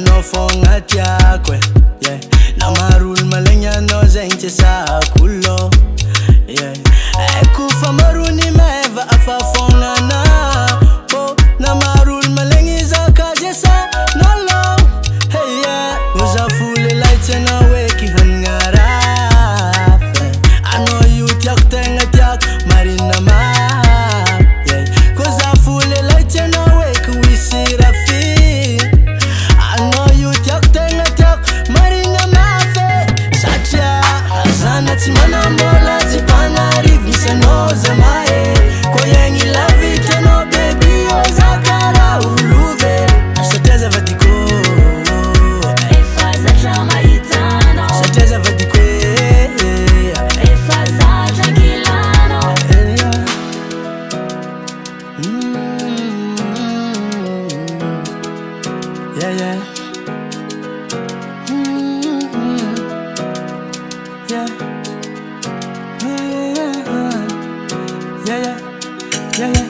anofonga tyakwe, yeah. Namarul malenya no zente sa kulo, yeah. Ekufa maruni meva afafonga na, oh. Namarul malengi zakaje sa nolo, hey yeah. Uzafule lights and awake hangara. I know you tyak tenga tyak marina ma, yeah. Cause I fully light and awake we see Rafi. I know you tyak tenga tyak marina ma fe. Satya azana timana mola tipana rivi sanoza mae. Koyengi la vita no baby ozakara uluve. Sateza vadiko, efaza chama itano. sateza vadiko, Efaza tranquilano. yeah, yeah. Yeah. Yeah, yeah. Yeah, yeah.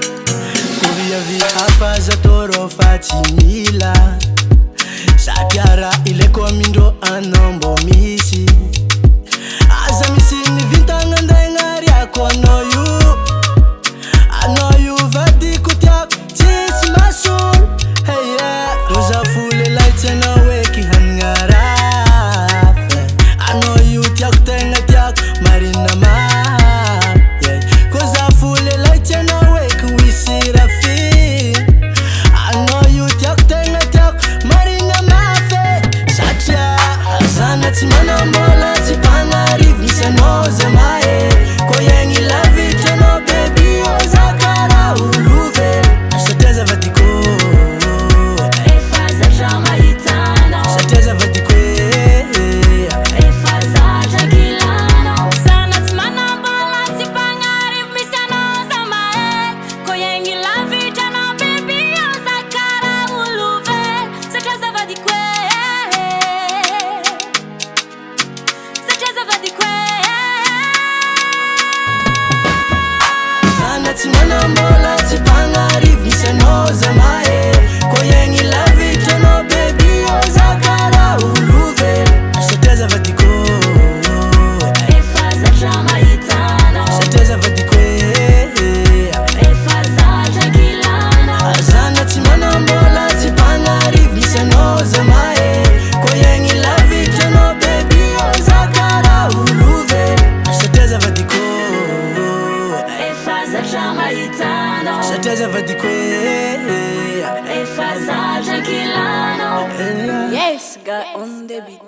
Kuvia vi hapa za toro fatimila. Satyara ile kwa mindo anombo misi. Aza misi ni vintanga ndengari yako no you. I know you vadi kutyak tis masul. Hey yeah. Rosa fully lights and awake hangara. I know you tyak tenga tyak marina ma, yeah. Cause I fully lights and awake we see Rafi. I know you tyak tenga tyak marina ma fe. Satya azana timana mola tipana rivi sanoza mae. Koyengi la vita no baby ozakara uluve. Sateza vadiko, Efaza chama itano. sateza vadiko, Efaza tranquilano. Sana timana bola tipangari misano zamae. Koyengi la vita no baby ozakara uluve. Sateza vadikwe. Sateza vadikwe. sana timana mola tipana rivi sanoza mae. Koyengi la vita no baby ozakara uluve. Sateza vadiko, Efaza chama itano. sateza vadiko, Efaza tranquilano. azana timana mola tipana rivi sanoza mae. Koyengi la vita no baby ozakara uluve. Sateza vadiko, Efaza chama itano. sateza vadiko, Efaza tranquilano. yeah. Yes, got on the beat.